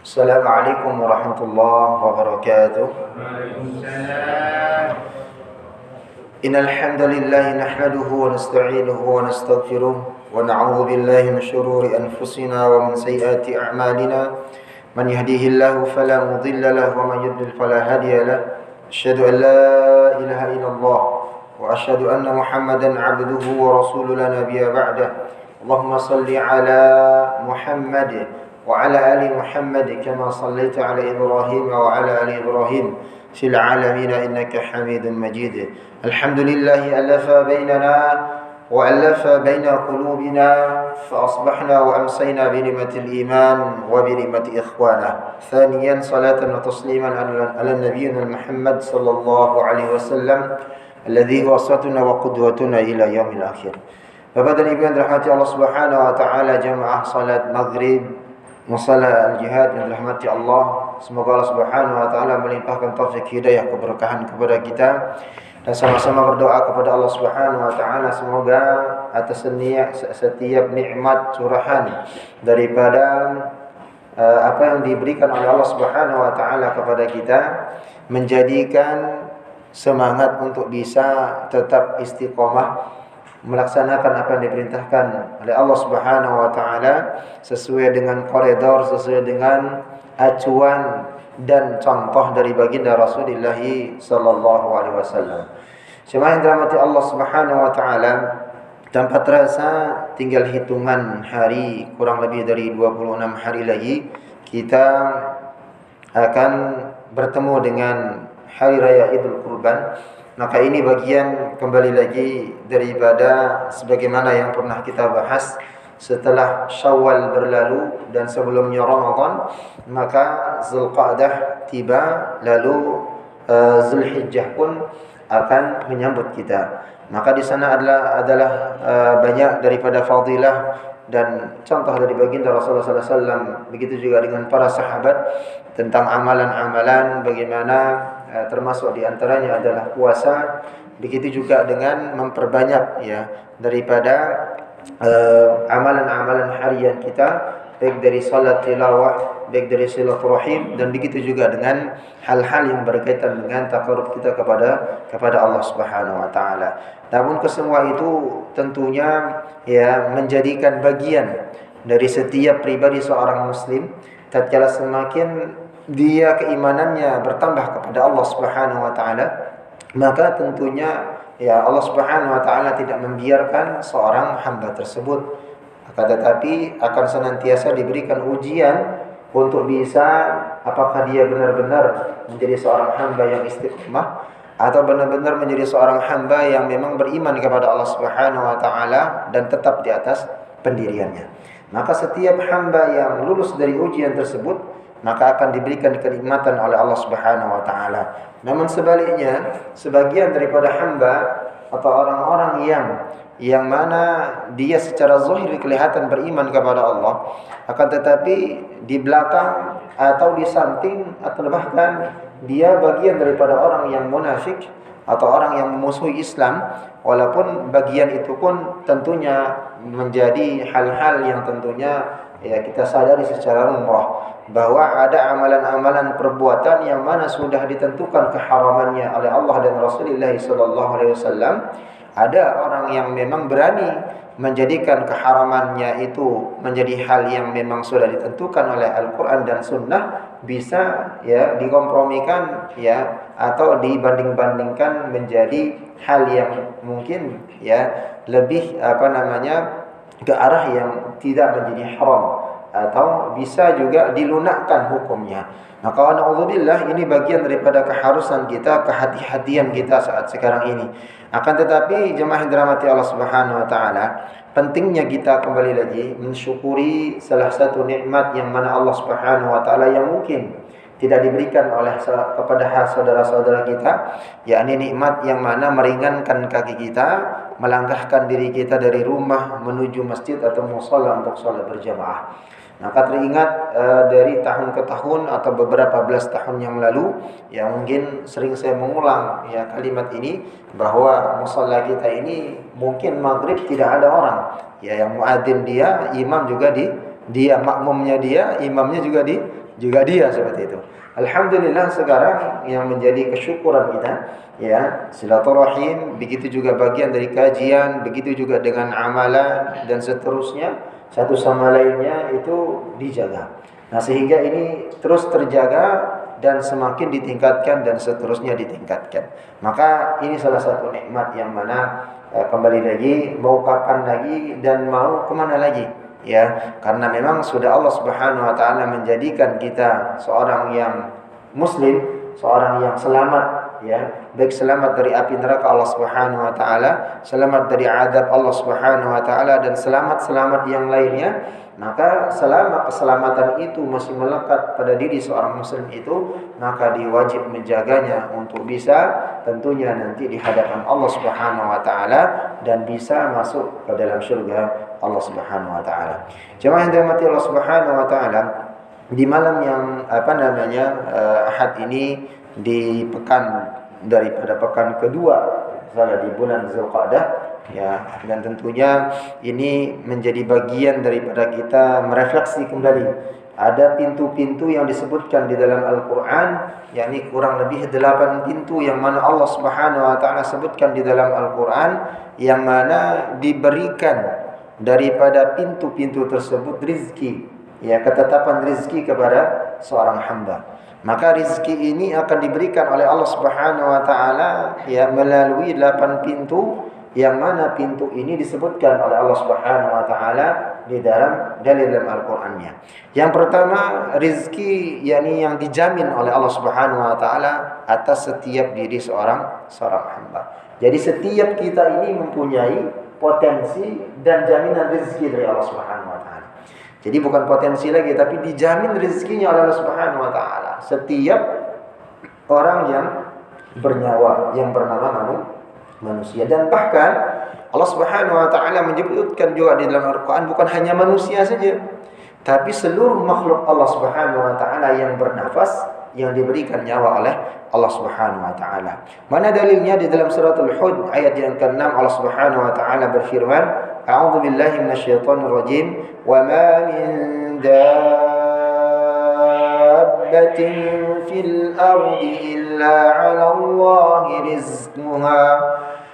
السلام عليكم ورحمة الله وبركاته. إن الحمد لله نحمده ونستعينه ونستغفره ونعوذ بالله من شرور أنفسنا ومن سيئات أعمالنا. من يهديه الله فلا مضل له ومن يضلل فلا هادي له. أشهد أن لا إله إلا الله وأشهد أن محمدا عبده ورسوله لا نبي بعده. اللهم صل على محمد وعلى آل محمد كما صليت على إبراهيم وعلى آل إبراهيم في العالمين إنك حميد مجيد. الحمد لله ألف بيننا وألف بين قلوبنا فأصبحنا وأمسينا بنعمة الإيمان وبنعمة إخوانا. ثانيا صلاة وتسليما على النبي محمد صلى الله عليه وسلم الذي هو أسوتنا وقدوتنا إلى يوم الآخر. Bapak dan Ibu yang dirahmati Allah Subhanahu wa taala, jamaah salat maghrib musalla al-jihad yang dirahmati Allah, semoga Allah Subhanahu wa taala melimpahkan taufik hidayah keberkahan kepada kita dan sama-sama berdoa kepada Allah Subhanahu wa taala semoga atas setiap nikmat curahan daripada apa yang diberikan oleh Allah Subhanahu wa taala kepada kita menjadikan semangat untuk bisa tetap istiqomah melaksanakan apa yang diperintahkan oleh Allah Subhanahu wa taala sesuai dengan koridor, sesuai dengan acuan dan contoh dari baginda Rasulullah sallallahu alaihi wasallam. Jemaah yang dirahmati Allah Subhanahu wa taala, tanpa terasa tinggal hitungan hari, kurang lebih dari 26 hari lagi kita akan bertemu dengan hari raya Idul Kurban. Maka ini bagian kembali lagi daripada sebagaimana yang pernah kita bahas setelah Syawal berlalu dan sebelumnya Ramadan, maka Zulqa'dah tiba, lalu Zulhijjah pun akan menyambut kita. Maka di sana adalah banyak daripada fadilah dan contoh dari baginda Rasulullah SAW, begitu juga dengan para sahabat tentang amalan-amalan bagaimana termasuk di antaranya adalah puasa, begitu juga dengan memperbanyak ya daripada amalan-amalan harian kita, baik dari salat tilawah, baik dari silaturahim, dan begitu juga dengan hal-hal yang berkaitan dengan taqarrub kita kepada Allah Subhanahu wa taala. Namun kesemua itu tentunya ya menjadikan bagian dari setiap pribadi seorang muslim. Tatkala semakin dia keimanannya bertambah kepada Allah Subhanahu wa taala, maka tentunya ya Allah Subhanahu wa taala tidak membiarkan seorang hamba tersebut, akan tetapi akan senantiasa diberikan ujian untuk bisa apakah dia benar-benar menjadi seorang hamba yang istiqomah atau benar-benar menjadi seorang hamba yang memang beriman kepada Allah Subhanahu wa taala dan tetap di atas pendiriannya. Maka setiap hamba yang lulus dari ujian tersebut, maka akan diberikan kenikmatan oleh Allah Subhanahu wa taala. Namun sebaliknya, sebagian daripada hamba atau orang-orang yang mana dia secara zahir kelihatan beriman kepada Allah, akan tetapi di belakang atau di samping atau bahkan dia bagian daripada orang yang munafik atau orang yang memusuhi Islam, walaupun bagian itu pun tentunya menjadi hal-hal yang tentunya ya kita sadari secara lumrah bahwa ada amalan-amalan perbuatan yang mana sudah ditentukan keharamannya oleh Allah dan Rasulullah sallallahu alaihi wasallam. Ada orang yang memang berani menjadikan keharamannya itu menjadi hal yang memang sudah ditentukan oleh Al-Qur'an dan Sunnah, bisa ya dikompromikan ya atau dibanding-bandingkan menjadi hal yang mungkin ya lebih ke arah yang tidak menjadi haram atau bisa juga dilunakkan hukumnya. Maka na'udzubillah, ini bagian daripada keharusan kita, kehati-hatian kita saat sekarang ini. Akan tetapi jemaah yang dirahmati Allah Subhanahu wa taala, pentingnya kita kembali lagi mensyukuri salah satu nikmat yang mana Allah Subhanahu wa taala yang mungkin tidak diberikan oleh kepada saudara-saudara kita, yakni nikmat yang mana meringankan kaki kita melangkahkan diri kita dari rumah menuju masjid atau mushola untuk sholat berjamaah. Maka teringat dari tahun ke tahun atau beberapa belas tahun yang lalu, yang mungkin sering saya mengulang ya kalimat ini, bahwa mushola kita ini mungkin maghrib tidak ada orang, ya yang muadzin dia, imam juga dia makmumnya dia, imamnya juga juga dia seperti itu. Alhamdulillah sekarang yang menjadi kesyukuran kita, ya, silaturahim, begitu juga bagian dari kajian, begitu juga dengan amalan dan seterusnya, satu sama lainnya itu dijaga. Nah, sehingga ini terus terjaga dan semakin ditingkatkan dan seterusnya ditingkatkan. Maka ini salah satu nikmat yang mana kembali lagi, mau kapan lagi dan mau kemana lagi, ya, karena memang sudah Allah Subhanahu wa taala menjadikan kita seorang yang muslim, seorang yang selamat, ya, baik selamat dari api neraka Allah Subhanahu wa taala, selamat dari azab Allah Subhanahu wa taala, dan selamat-selamat yang lainnya. Maka selama keselamatan itu masih melekat pada diri seorang muslim itu, maka diwajib menjaganya untuk bisa tentunya nanti di hadapan Allah Subhanahu wa taala dan bisa masuk ke dalam surga Allah Subhanahu wa taala. Jemaah yang dirahmati Allah Subhanahu wa taala, di malam yang Ahad ini, di pekan daripada pekan kedua di bulan Zulqa'dah, ya, dan tentunya ini menjadi bagian daripada kita merefleksi kembali. Ada pintu-pintu yang disebutkan di dalam Al-Qur'an, yakni kurang lebih 8 pintu yang mana Allah Subhanahu wa taala sebutkan di dalam Al-Qur'an, yang mana diberikan daripada pintu-pintu tersebut rizki, ya, ketetapan rizki kepada seorang hamba. Maka rizki ini akan diberikan oleh Allah Subhanahu wa taala, ya, melalui 8 pintu, yang mana pintu ini disebutkan oleh Allah Subhanahu wa taala di dalam dalil Al-Qur'annya. Yang pertama, rizki yakni yang dijamin oleh Allah Subhanahu wa taala atas setiap diri seorang hamba. Jadi setiap kita ini mempunyai potensi dan jaminan rizki dari Allah Subhanahu wa taala. Jadi bukan potensi lagi, tapi dijamin rezekinya oleh Allah Subhanahu wa taala. Setiap orang yang bernyawa, yang bernama manusia. Dan bahkan Allah Subhanahu wa taala menyebutkan juga di dalam Al-Qur'an, bukan hanya manusia saja, tapi seluruh makhluk Allah Subhanahu wa taala yang bernafas, yang diberikan nyawa oleh Allah Subhanahu wa taala. Mana dalilnya? Di dalam surah Al-Hud ayat yang ke-6, Allah Subhanahu wa taala berfirman, A'udzu billahi minasyaitonir rajim, wa ma min dabbatin fil ardi illa 'ala Allahi rizquha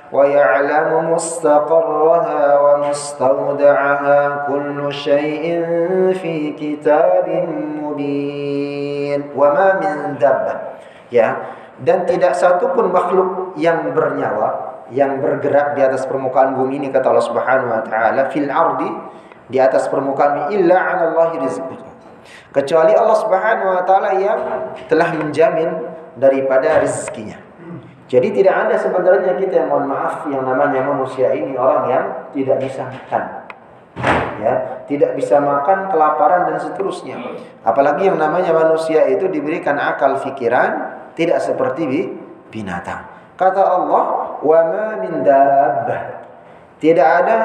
wa ya'lamu mustaqarraha wa mustawda'aha, kullu syai'in fi kitabin mubin. Wa ma min dabbah, ya, dan tidak satu pun makhluk yang bernyawa, yang bergerak di atas permukaan bumi ini, kata Allah Subhanahu wa taala, fil ardi, di atas permukaan ini, illa 'ala Allahi rizquha, kecuali Allah Subhanahu wa taala yang telah menjamin daripada rezekinya. Jadi tidak ada sebenarnya kita yang, mohon maaf, yang namanya manusia ini orang yang tidak bisa makan, ya, tidak bisa makan, kelaparan dan seterusnya. Apalagi yang namanya manusia itu diberikan akal fikiran, tidak seperti binatang. Kata Allah, wa ma min dabbah, tidak ada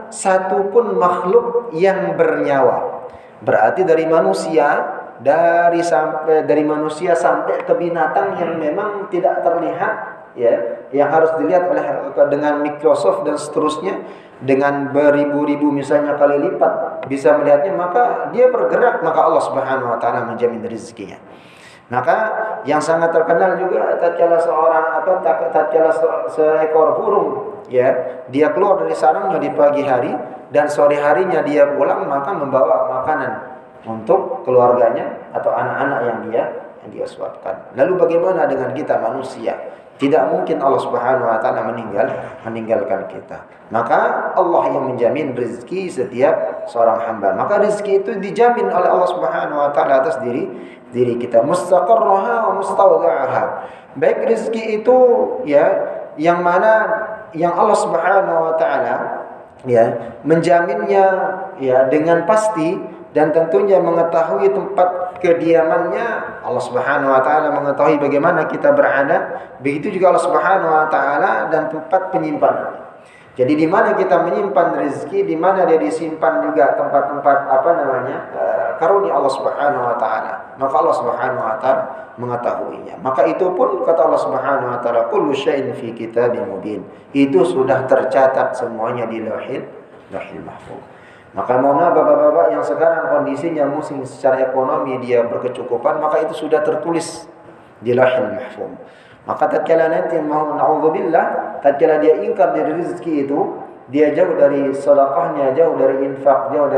satupun makhluk yang bernyawa. Berarti dari manusia, dari manusia sampai ke binatang yang memang tidak terlihat, ya, yang harus dilihat dengan Microsoft dan seterusnya, dengan beribu-ribu misalnya kali lipat bisa melihatnya, maka dia bergerak, maka Allah Subhanahu wa taala menjamin rezekinya. Maka yang sangat terkenal juga tatkala seekor burung, ya, dia keluar dari sarangnya di pagi hari dan sore harinya dia pulang, maka membawa makanan untuk keluarganya atau anak-anak yang dia suapkan. Lalu bagaimana dengan kita manusia? Tidak mungkin Allah Subhanahu wa taala meninggalkan kita. Maka Allah yang menjamin rezeki setiap seorang hamba. Maka rezeki itu dijamin oleh Allah Subhanahu wa taala atas diri kita. Mustaqarraha wa mustawda'aha. Baik rezeki itu, ya, yang mana yang Allah Subhanahu wa taala, ya, menjaminnya, ya, dengan pasti, dan tentunya mengetahui tempat kediamannya. Allah Subhanahu wa taala mengetahui bagaimana kita berada, begitu juga Allah Subhanahu wa taala dan tempat penyimpanan. Jadi di mana kita menyimpan rezeki, di mana dia disimpan juga tempat-tempat karunia Allah Subhanahu wa taala. Maka Allah Subhanahu wa taala mengetahuinya. Maka itu pun kata Allah Subhanahu wa taala, kullu syai'in fi kitabin mubin. Itu sudah tercatat semuanya di lauhil mahfuz. Maka mohon maaf bapak-bapak yang sekarang kondisinya mungkin secara ekonomi dia berkecukupan, maka itu sudah tertulis di Lauhul Mahfuz. Maka tatkala nanti mau naudzubillah, tatkala dia ingkar dari rezeki itu, dia jauh dari sedekahnya, jauh dari infak, jauh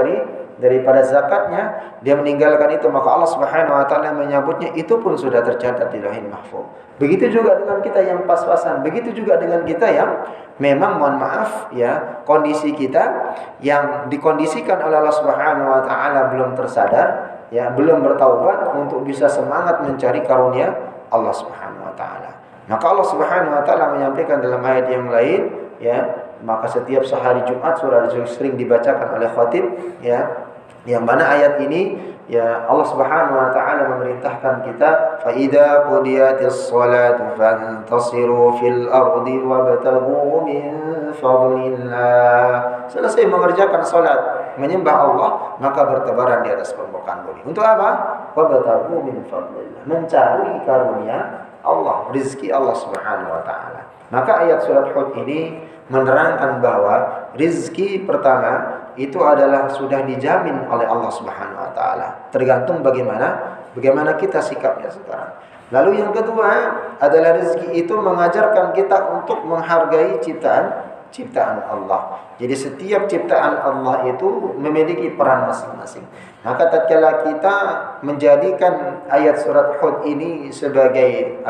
daripada zakatnya, dia meninggalkan itu, maka Allah Subhanahu wa taala menyebutnya itu pun sudah tercatat di Lauhul Mahfuz. Begitu juga dengan kita yang pas-pasan, begitu juga dengan kita yang memang mohon maaf ya, kondisi kita yang dikondisikan oleh Allah Subhanahu wa taala belum tersadar, ya, belum bertaubat untuk bisa semangat mencari karunia Allah Subhanahu wa taala. Maka Allah Subhanahu wa taala menyampaikan dalam ayat yang lain, ya, maka setiap sehari Jumat surah sering dibacakan oleh khatib, ya, yang mana ayat ini, ya, Allah Subhanahu wa taala memerintahkan kita, fa idza qudiyatis shalatu fantasiru fil ardi wabtaghu min fadlillah. Selesai mengerjakan salat, menyembah Allah, maka bertebaran di atas permukaan bumi. Untuk apa? Wabtaghu min fadlillah, mencari karunia Allah, rezeki Allah Subhanahu wa taala. Maka ayat surat Hud ini menerangkan bahwa rezeki pertama itu adalah sudah dijamin oleh Allah Subhanahu wa taala. Tergantung bagaimana kita sikapnya sekarang. Lalu yang kedua adalah rezeki itu mengajarkan kita untuk menghargai ciptaan Allah. Jadi setiap ciptaan Allah itu memiliki peran masing-masing. Maka tatkala kita menjadikan ayat surat Hud ini sebagai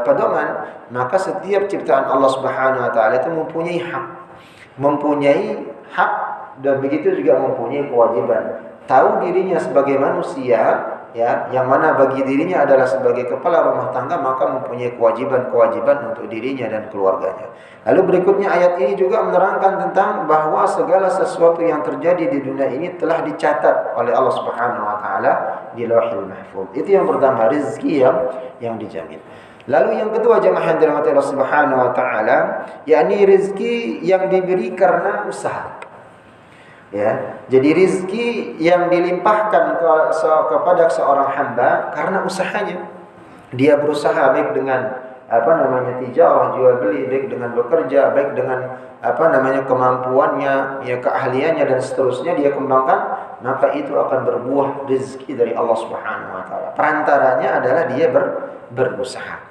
pedoman, maka setiap ciptaan Allah Subhanahu wa taala itu mempunyai hak dan begitu juga mempunyai kewajiban. Tahu dirinya sebagai manusia, ya, yang mana bagi dirinya adalah sebagai kepala rumah tangga, maka mempunyai kewajiban untuk dirinya dan keluarganya. Lalu berikutnya ayat ini juga menerangkan tentang bahwa segala sesuatu yang terjadi di dunia ini telah dicatat oleh Allah Subhanahu wa taala di Lauhul Mahfuz. Itu yang pertama, rezeki yang dijamin. Lalu yang kedua, jemaah yang dirahmati Allah Subhanahu wa taala, yakni rezeki yang diberi karena usaha. Ya, jadi rezeki yang dilimpahkan kepada seorang hamba karena usahanya. Dia berusaha baik dengan tijarah, jual beli, baik dengan bekerja, baik dengan kemampuannya, ya, keahliannya dan seterusnya dia kembangkan, maka itu akan berbuah rezeki dari Allah Subhanahu wa taala. Perantaranya adalah dia berusaha.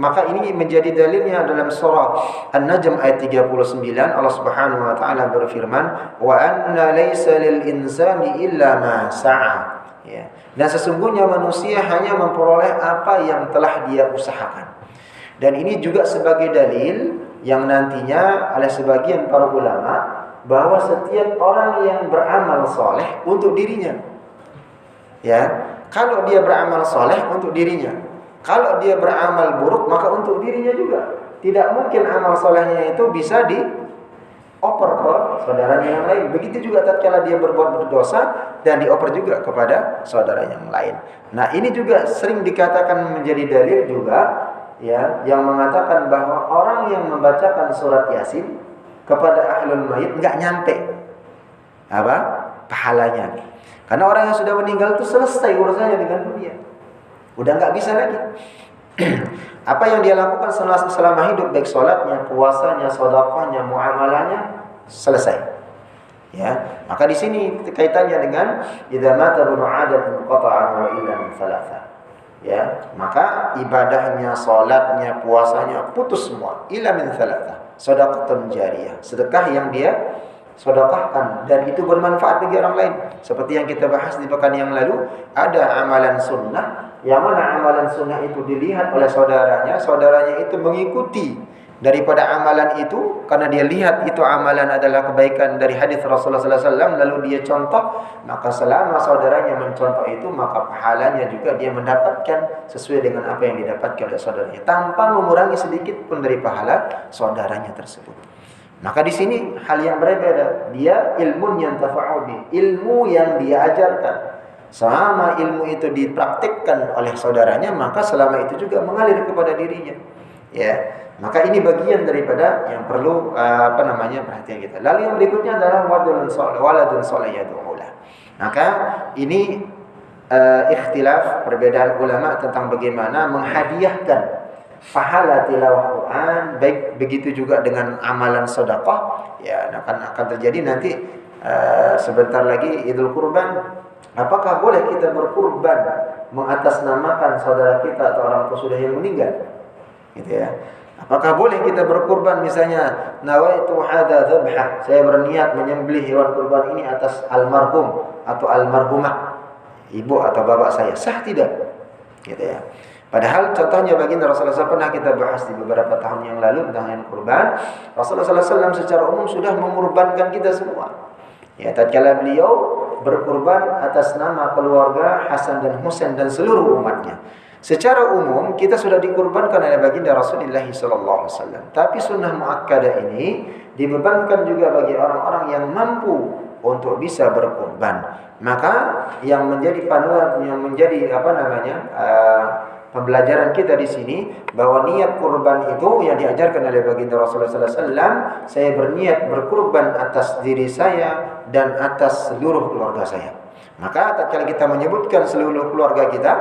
Maka ini menjadi dalilnya dalam surah An-Najm ayat 39, Allah Subhanahu wa taala berfirman, "Wa anna laisa lil insani illa ma sa'a." Ya. Dan sesungguhnya manusia hanya memperoleh apa yang telah dia usahakan. Dan ini juga sebagai dalil yang nantinya oleh sebagian para ulama bahwa setiap orang yang beramal soleh untuk dirinya. Ya, kalau dia beramal soleh untuk dirinya. Kalau dia beramal buruk, maka untuk dirinya juga. Tidak mungkin amal solehnya itu bisa dioper ke saudaranya yang lain. Begitu juga tatkala dia berbuat berdosa dan dioper juga kepada saudara yang lain. Nah, ini juga sering dikatakan menjadi dalil juga, ya, yang mengatakan bahwa orang yang membacakan surat Yasin kepada ahlul mayit enggak nyampe pahalanya. Karena orang yang sudah meninggal itu selesai urusannya dengan dunia. Udah nggak bisa lagi. Apa yang dia lakukan selama hidup, baik sholatnya, puasanya, sedekahnya, muamalahnya, selesai. Ya, maka di sini kaitannya dengan idza mata ibnu adam qata'a wa illa min thalatha. Ya, maka ibadahnya, sholatnya, puasanya putus semua. Illa min thalatha. Sedekah jariyah, sedekah yang dia sedekahkan dan itu bermanfaat bagi orang lain. Seperti yang kita bahas di pekan yang lalu, ada amalan sunnah yang mana amalan sunnah itu dilihat oleh saudaranya itu mengikuti daripada amalan itu karena dia lihat itu amalan adalah kebaikan dari hadis Rasulullah sallallahu alaihi wasallam, lalu dia contoh, maka selama saudaranya mencontoh itu, maka pahalanya juga dia mendapatkan sesuai dengan apa yang didapatkan oleh saudaranya tanpa mengurangi sedikit pun dari pahala saudaranya tersebut. Maka di sini hal yang berbeda, dia ilmu yang tafa'udi, ilmu yang dia ajarkan. Selama ilmu itu dipraktikkan oleh saudaranya, maka selama itu juga mengalir kepada dirinya. Ya, maka ini bagian daripada yang perlu perhatian kita. Lalu yang berikutnya adalah waladun salih yad'ulah. Maka ini ikhtilaf perbedaan ulama tentang bagaimana menghadiahkan pahala tilawah Quran, baik begitu juga dengan amalan sedekah, ya akan terjadi nanti sebentar lagi Idul Kurban. Apakah boleh kita berkurban mengatasnamakan saudara kita atau orang tua sudah yang meninggal? Gitu ya. Apakah boleh kita berkurban misalnya nawaitu hadza dzabha, saya berniat menyembelih hewan kurban ini atas almarhum atau almarhumah, ibu atau bapak saya, sah tidak? Gitu ya. Padahal contohnya baginda Rasulullah SAW pernah kita bahas di beberapa tahun yang lalu tentang hewan kurban. Rasulullah SAW secara umum sudah mengurbankan kita semua. Ya, tatkala beliau berkurban atas nama keluarga Hasan dan Husain dan seluruh umatnya. Secara umum kita sudah dikurbankan oleh baginda Rasulullah SAW. Tapi sunnah muakkadah ini dibebankan juga bagi orang-orang yang mampu untuk bisa berkurban. Maka yang menjadi panutan, yang menjadi pembelajaran kita di sini bahwa niat kurban itu yang diajarkan oleh baginda Rasulullah SAW. Saya berniat berkurban atas diri saya dan atas seluruh keluarga saya. Maka tatkala kita menyebutkan seluruh keluarga kita,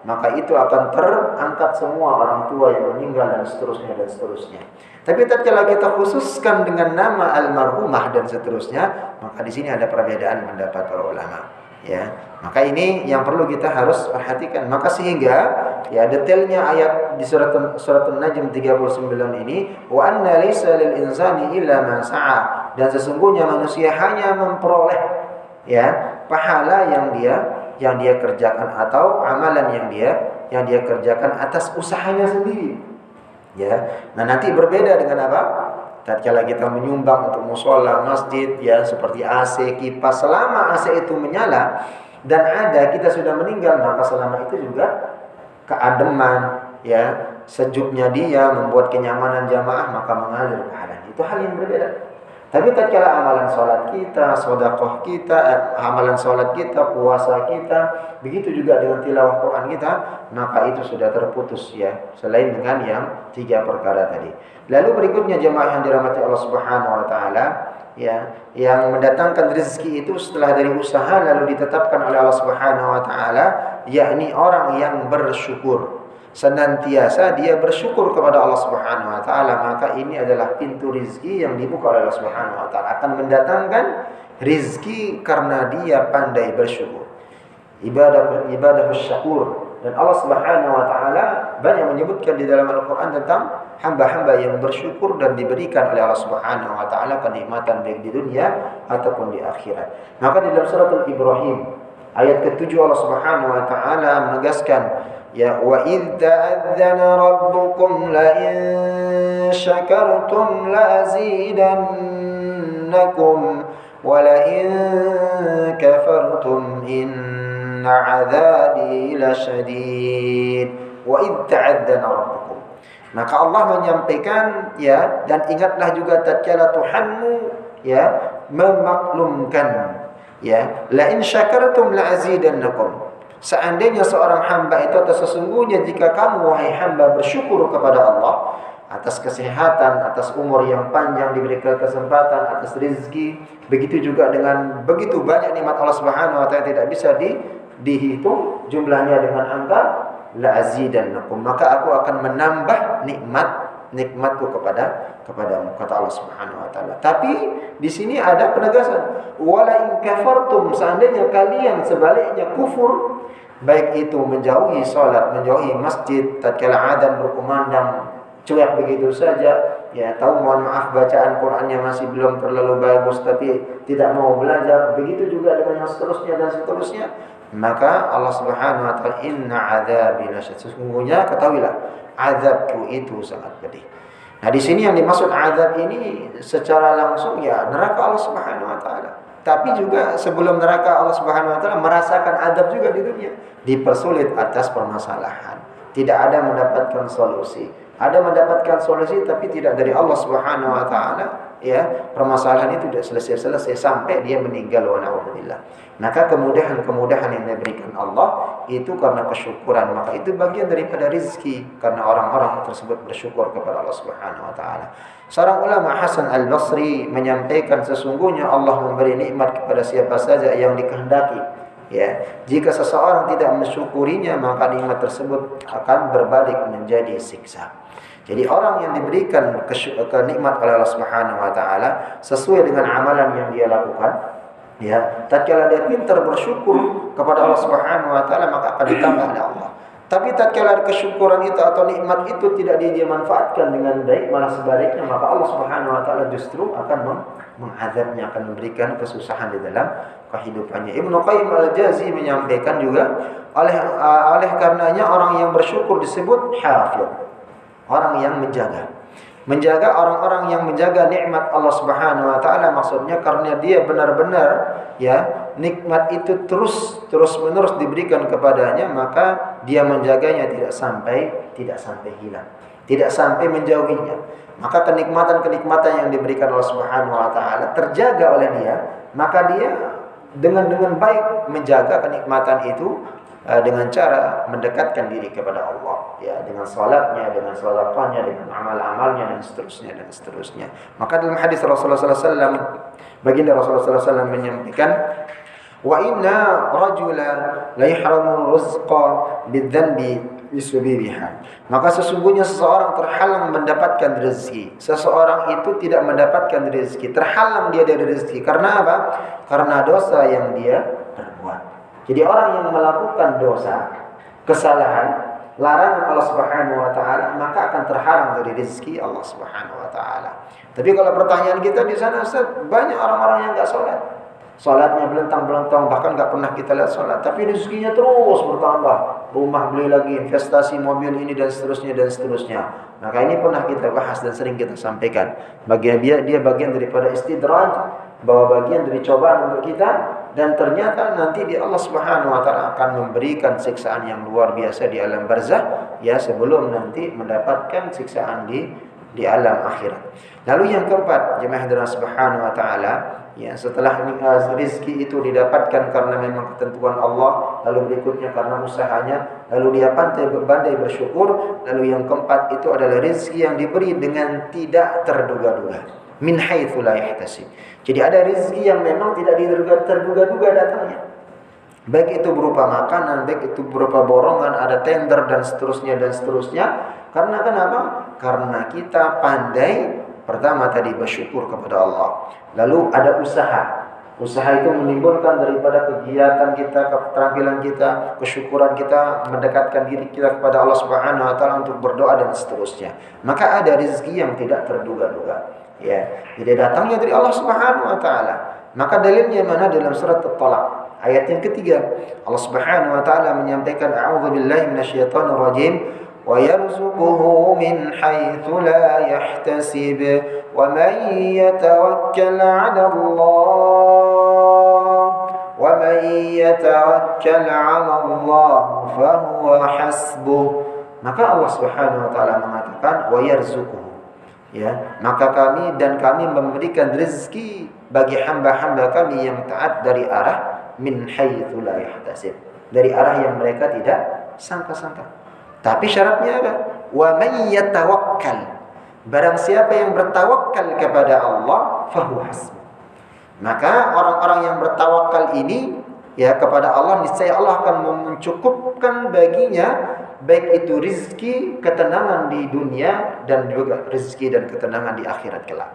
maka itu akan terangkat semua orang tua yang meninggal dan seterusnya dan seterusnya. Tapi tatkala kita khususkan dengan nama almarhumah dan seterusnya, maka di sini ada perbedaan pendapat para ulama. Ya, maka ini yang perlu kita harus perhatikan. Maka sehingga ya detailnya ayat di surat An-Najm 39 ini, wa anna laysa lil insani illa ma sa'a, dan sesungguhnya manusia hanya memperoleh ya pahala yang dia kerjakan atau amalan yang dia kerjakan atas usahanya sendiri. Ya. Nah, nanti berbeda dengan apa? Tatkala kita menyumbang untuk mushola, masjid, ya seperti AC, kipas, selama AC itu menyala dan ada kita sudah meninggal, maka selama itu juga keademan, ya sejuknya dia membuat kenyamanan jamaah, maka mengalir pahala. Itu hal yang berbeda. Tapi tatkala amalan sholat kita, sedekah kita, amalan sholat kita, puasa kita, begitu juga dengan tilawah Quran kita, maka itu sudah terputus ya, selain dengan yang 3 perkara tadi. Lalu berikutnya jemaah yang dirahmati Allah Subhanahu wa taala, ya, yang mendatangkan rezeki itu setelah dari usaha lalu ditetapkan oleh Allah Subhanahu wa taala, yakni orang yang bersyukur. Senantiasa dia bersyukur kepada Allah Subhanahu wa taala, maka ini adalah pintu rizki yang dibuka oleh Allah Subhanahu wa taala, akan mendatangkan rizki karena dia pandai bersyukur. Ibadah syakur. Dan Allah Subhanahu wa taala banyak menyebutkan di dalam Al-Qur'an tentang hamba-hamba yang bersyukur dan diberikan oleh Allah Subhanahu wa taala kenikmatan baik di dunia ataupun di akhirat. Maka di dalam surat Al-Ibrahim ayat ke-7 Allah Subhanahu wa taala menegaskan, ya wa idz ta'adzana rabbukum la in syakartum la azidannakum wa la in kafartum inna 'adzabi lasyadid. Wa idz ta'adzana rabbukum, maka Allah menyampaikan ya, dan ingatlah juga tatkala Tuhanmu ya memaklumkan ya, la in syakartum la azidannakum. Seandainya seorang hamba itu, atau sesungguhnya jika kamu wahai hamba bersyukur kepada Allah atas kesehatan, atas umur yang panjang, diberikan kesempatan, atas rezeki, begitu juga dengan begitu banyak nikmat Allah Subhanahu wa taala tidak bisa dihitung jumlahnya dengan angka, la azidannakum, maka aku akan menambah nikmatku kepadamu, kata Allah Subhanahu wa taala. Tapi di sini ada penegasan, wala in kafartum, seandainya kalian sebaliknya kufur, baik itu menjauhi salat, menjauhi masjid, tatkala adzan berkumandang cuek begitu saja, ya tahu mohon maaf bacaan Qur'annya masih belum terlalu bagus tapi tidak mau belajar, begitu juga dengan yang seterusnya dan seterusnya, maka Allah Subhanahu wa taala, inna adzabi lasyadid, sesungguhnya ketahuilah azabku itu sangat pedih. Nah, di sini yang dimaksud azab ini secara langsung ya neraka Allah Subhanahu wa taala. Tapi juga sebelum neraka Allah Subhanahu wa taala merasakan azab juga di dunia, dipersulit atas permasalahan. Tidak ada mendapatkan solusi. Ada mendapatkan solusi tapi tidak dari Allah Subhanahu wa taala, ya. Permasalahan itu tidak selesai sampai dia meninggal, wa na'udzubillah. Maka kemudahan-kemudahan yang diberikan Allah itu karena kesyukuran, maka itu bagian daripada rezeki karena orang-orang tersebut bersyukur kepada Allah Subhanahu wa taala. Seorang ulama Hasan Al-Basri menyampaikan, sesungguhnya Allah memberi nikmat kepada siapa saja yang dikehendaki. Ya, jika seseorang tidak mensyukurinya, maka nikmat tersebut akan berbalik menjadi siksa. Jadi orang yang diberikan kenikmat oleh Allah Subhanahu wa taala sesuai dengan amalan yang dia lakukan, ya, tatkala dia pintar bersyukur kepada Allah Subhanahu wa taala, maka akan ditambah oleh Allah. Tapi tatkala kesyukuran itu atau nikmat itu tidak dia manfaatkan dengan baik, malah sebaliknya, maka Allah Subhanahu wa taala justru akan menghadapnya, akan memberikan kesusahan di dalam kehidupannya. Ibnu Qayyim al-Jauzi menyampaikan juga, oleh karenanya orang yang bersyukur disebut hafidh, orang yang menjaga orang-orang yang menjaga nikmat Allah Subhanahu wa taala, maksudnya karena dia benar-benar, ya, nikmat itu terus-menerus diberikan kepadanya, maka dia menjaganya tidak sampai hilang, tidak sampai menjauhinya. Maka kenikmatan-kenikmatan yang diberikan Allah Subhanahu wa taala terjaga oleh dia, maka dia dengan baik menjaga kenikmatan itu dengan cara mendekatkan diri kepada Allah, ya, dengan salatnya, dengan sedekahnya, dengan amal-amalnya, dan seterusnya. Maka dalam hadis Rasulullah sallallahu alaihi wasallam, baginda Rasulullah sallallahu alaihi wasallam menyampaikan, wa inna rajula la yahramu rizqa bidzanbi bisubiriha. Maka sesungguhnya seseorang terhalang mendapatkan rezeki. Seseorang itu tidak mendapatkan rezeki, terhalang dia dari rezeki. Karena apa? Karena dosa yang dia perbuat. Jadi orang yang melakukan dosa, kesalahan, larangan Allah Subhanahu wa taala, maka akan terhalang dari rezeki Allah Subhanahu wa taala. Tapi kalau pertanyaan kita di sana, Ustaz, banyak orang-orang yang enggak salat. Salatnya belentang-belentang, bahkan enggak pernah kita lihat salat, tapi rezekinya terus bertambah. Rumah beli lagi, investasi mobil ini, dan seterusnya. Maka ini pernah kita bahas dan sering kita sampaikan. Bagian dia bagian daripada istidraj, bahwa bagian dari cobaan untuk kita, dan ternyata nanti di Allah Subhanahu wa taala akan memberikan siksaan yang luar biasa di alam barzakh, ya, sebelum nanti mendapatkan siksaan di alam akhirat. Lalu yang keempat, jemaah Allah Subhanahu wa taala, ya, setelah rezeki itu didapatkan karena memang ketentuan Allah, lalu berikutnya karena usahanya, lalu dia pandai bersyukur, lalu yang keempat itu adalah rezeki yang diberi dengan tidak terduga-duga, min haitsu la yahtasib. Jadi ada rezeki yang memang tidak terduga-duga datangnya, baik itu berupa makanan, baik itu berupa borongan, ada tender, dan seterusnya. Karena kenapa? Karena kita pandai, pertama tadi bersyukur kepada Allah, lalu ada usaha itu menimbulkan daripada kegiatan kita, keterampilan kita, kesyukuran kita, mendekatkan diri kita kepada Allah Subhanahu wa taala untuk berdoa dan seterusnya. Maka ada rezeki yang tidak terduga-duga, ya, tidak datangnya dari Allah Subhanahu wa taala. Maka dalilnya mana? Dalam surat At-Talaq ayat yang ketiga, Allah Subhanahu wa taala menyampaikan, a'udzubillahi minasyaitonir rajim, wa yarzuquhu min haitsu la yahtasib, wa man yatawakkal 'ala Allah fa huwa hasbuh. Maka Allah Subhanahu wa taala mengatakan, wa yarzuquhu, ya, maka kami memberikan rezeki bagi hamba-hamba kami yang taat dari arah min haitsu la yahtasib, dari arah yang mereka tidak sangka-sangka. Tapi syaratnya apa? Wa may yatawakkal, barang siapa yang bertawakal kepada Allah, fahuwa hasbuh. Maka orang-orang yang bertawakal ini, ya, kepada Allah, niscaya Allah akan mencukupkan baginya baik itu rezeki, ketenangan di dunia, dan juga rezeki dan ketenangan di akhirat kelak.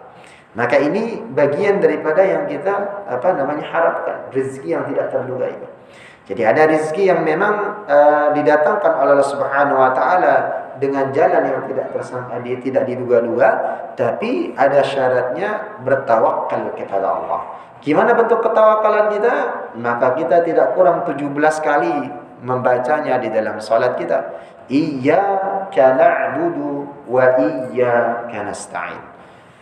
Maka ini bagian daripada yang kita harapkan, rezeki yang tidak terduga ini. Jadi ada rezeki yang memang didatangkan oleh Allah Subhanahu wa taala dengan jalan yang tidak tersangka, tidak diduga-duga, tapi ada syaratnya bertawakal kepada Allah. Gimana bentuk ketawakalan kita? Maka kita tidak kurang 17 kali membacanya di dalam salat kita. Iyyaka na'budu wa iyyaka nasta'in.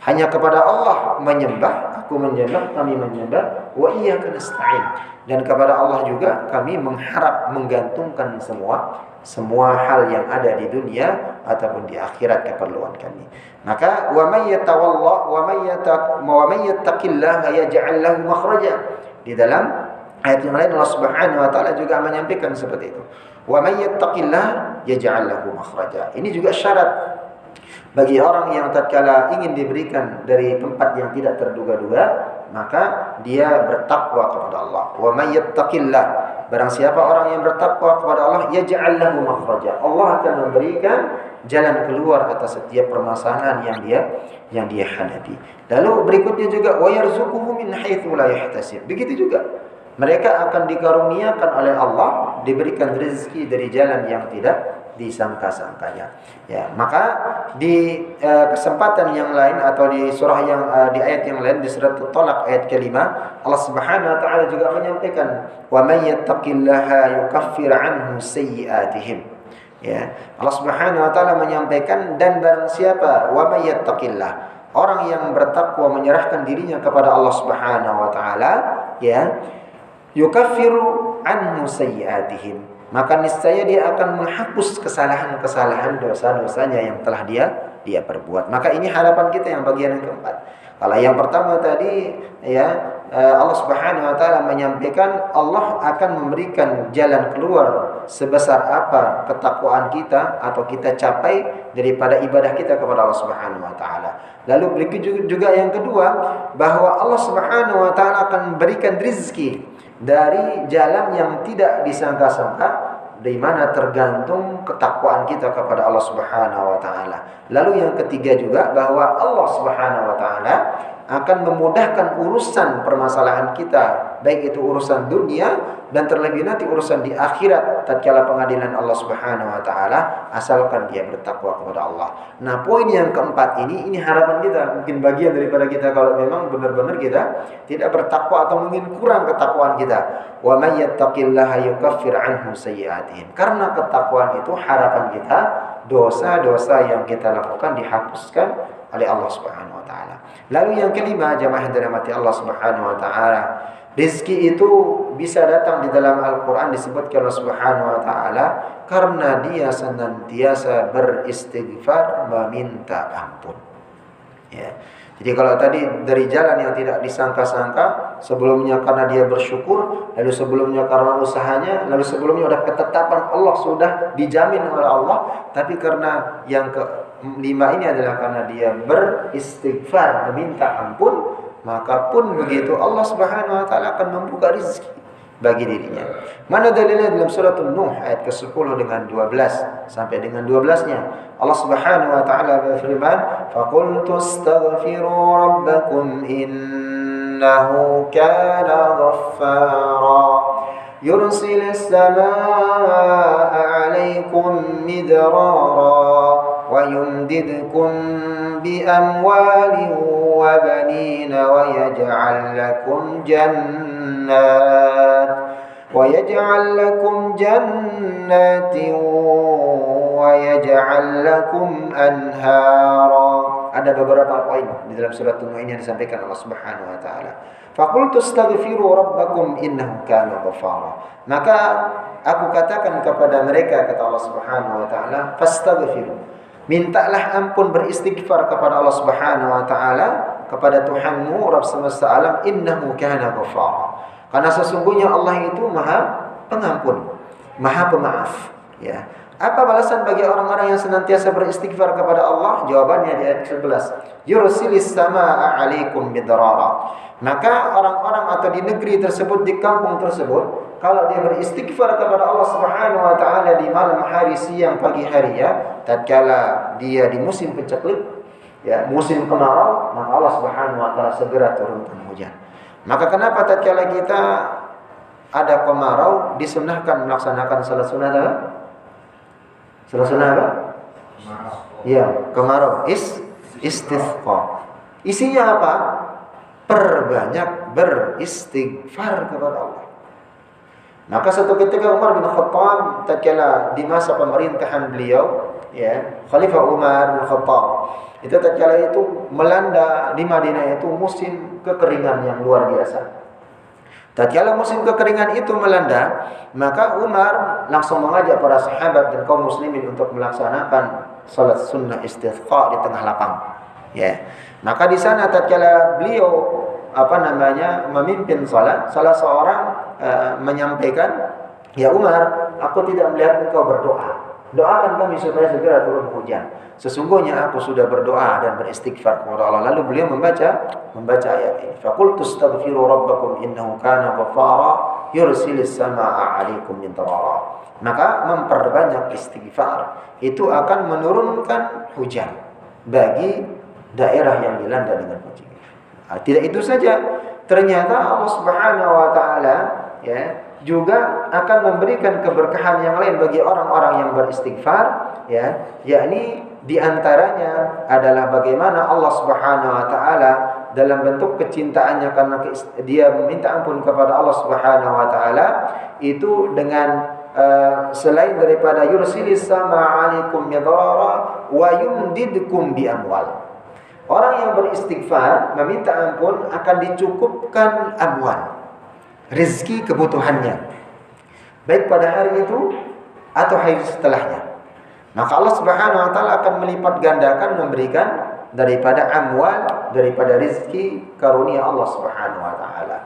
Hanya kepada Allah menyembah, kami menyembah, wa iyyaka nasta'in. Dan kepada Allah juga kami mengharap, menggantungkan semua hal yang ada di dunia ataupun di akhirat keperluan kami. Maka wa may yattaqillaha yaj'al lahu makhraja. Di dalam ayat yang lain Allah Subhanahu wa taala juga menyampaikan seperti itu. Wa may yattaqillaha yaj'al lahu makhraja. Ini juga syarat Bagi orang yang tatkala ingin diberikan dari tempat yang tidak terduga-duga, maka dia bertakwa kepada Allah. Wa may yattaqillah, barang siapa orang yang bertakwa kepada Allah, yaj'al lahu makhraja. Allah akan memberikan jalan keluar atas setiap permasalahan yang dia hadapi. Lalu berikutnya juga wa yarzuquhu min haitsu la yahtasib. Begitu juga mereka akan dikaruniakan oleh Allah, diberikan rezeki dari jalan yang tidak disangka-sangkanya. Ya, maka di kesempatan yang lain atau di surah yang di ayat yang lain, di surat At-Talaq ayat ke-5, Allah Subhanahu wa taala juga menyampaikan, "Wa may yattaqillaha yukaffir 'anhu sayyi'atihim." Ya, Allah Subhanahu wa taala menyampaikan, dan barang siapa wa may yattaqillah, orang yang bertakwa menyerahkan dirinya kepada Allah Subhanahu wa taala, ya, yukaffiru anhu sayyi'atihim, maka niscaya dia akan menghapus kesalahan-kesalahan, dosa-dosanya yang telah dia perbuat. Maka ini harapan kita yang bagian yang keempat. Kalau yang pertama tadi, ya, Allah Subhanahu wa taala menyampaikan Allah akan memberikan jalan keluar sebesar apa ketakwaan kita atau kita capai daripada ibadah kita kepada Allah Subhanahu wa taala. Lalu berikut juga yang kedua, bahwa Allah Subhanahu wa taala akan memberikan rezeki dari jalan yang tidak disangka-sangka, di mana tergantung ketakwaan kita kepada Allah Subhanahu wa taala. Lalu yang ketiga juga, bahwa Allah Subhanahu wa taala akan memudahkan urusan permasalahan kita, baik itu urusan dunia dan terlebih nanti urusan di akhirat tatkala pengadilan Allah Subhanahu wa taala, asalkan dia bertakwa kepada Allah. Nah, poin yang keempat ini harapan kita, mungkin bagian daripada kita kalau memang benar-benar kita tidak bertakwa atau mungkin kurang ketakwaan kita. Wa may yattaqillaha yukaffir anhu sayyi'atihim. Karena ketakwaan itu harapan kita, dosa-dosa yang kita lakukan dihapuskan oleh Allah Subhanahu wa taala. Lalu yang kelima, jamaah yang dirahmati Allah Subhanahu wa taala, rezeki itu bisa datang di dalam Al-Qur'an disebutkan Allah Subhanahu wa taala karena dia senantiasa beristighfar, meminta ampun. Ya. Jadi kalau tadi dari jalan yang tidak disangka-sangka, sebelumnya karena dia bersyukur, lalu sebelumnya karena usahanya, lalu sebelumnya sudah ketetapan Allah, sudah dijamin oleh Allah, tapi karena yang kelima ini adalah karena dia beristighfar, meminta ampun, maka pun begitu Allah Subhanahu wa taala akan membuka rezeki bagi dirinya. Mana dalilnya? Dalam surah An-Nuh ayat ke-10 dengan 12 sampai dengan 12-nya. Allah Subhanahu wa taala berfirman, "Faqultu astaghfiru rabbakum innahu kana ghaffara yursilis samaa'a 'alaikum midrara wa yumdidkum bi amwalin wa banina wa yaj'al lakum ويجعل لكم جنات ويجعل لكم أنهارا. Ada beberapa poin di dalam surat An-Nuh ini yang disampaikan Allah Subhanahu wa taala. Faqultu astaghfiru rabbakum innahu kana ghaffara. Maka aku katakan kepada mereka, kata Allah Subhanahu wa taala, fastaghfiru. Mintalah ampun, beristighfar kepada Allah Subhanahu wa taala, kepada Tuhanmu Rabb semesta alam, innahu kana ghaffara. Karena sesungguhnya Allah itu Maha Pengampun, Maha Pemaaf. Ya. Apa balasan bagi orang-orang yang senantiasa beristighfar kepada Allah? Jawabannya di ayat 11. Yursilis samaa'a 'alaikum midrara. Maka orang-orang atau di negeri tersebut, di kampung tersebut, kalau dia beristighfar kepada Allah Subhanahu wa taala di malam hari, siang, pagi hari, ya, tatkala dia di musim paceklik, ya, musim kemarau, maka Allah Subhanahu wa taala segera turunkan hujan. Maka kenapa tatkala kita ada kemarau disunahkan melaksanakan salat sunat apa? Salat sunat apa? Ya, kemarau istisqa. Isinya apa? Perbanyak beristighfar kepada Allah. Maka satu ketika Umar bin Khattab tatkala di masa pemerintahan beliau, ya, Khalifah Umar bin Khattab, itu tatkala itu melanda di Madinah itu musim kekeringan yang luar biasa. Tatkala musim kekeringan itu melanda, maka Umar langsung mengajak para sahabat dan kaum muslimin untuk melaksanakan salat sunnah istisqa di tengah lapang. Ya. Maka di sana tatkala beliau memimpin salat, salah seorang menyampaikan, "Ya Umar, aku tidak melihat engkau berdoa." Doakan kami supaya segera turun hujan. Sesungguhnya aku sudah berdoa dan beristighfar kepada Allah. Lalu beliau membaca ayat ini. Faqultu astaghfiru rabbakum innahu kana ghaffara yursilis samaa'a 'alaikum midrara. Maka memperbanyak istighfar itu akan menurunkan hujan bagi daerah yang dilanda dengan hujan. Tidak itu saja, ternyata Allah Subhanahu wa taala ya juga akan memberikan keberkahan yang lain bagi orang-orang yang beristighfar, ya, yakni diantaranya adalah bagaimana Allah Subhanahu wa taala dalam bentuk kecintaannya karena dia meminta ampun kepada Allah Subhanahu wa taala itu dengan selain daripada yursilis sama alaikum midrara wa yumdidkum bi amwal. Orang yang beristighfar meminta ampun akan dicukupkan amwal, rezeki kebutuhannya, baik pada hari itu atau hari setelahnya. Maka Allah Subhanahu wa taala akan melipat gandakan memberikan daripada amwal, daripada rezeki karunia Allah Subhanahu wa taala.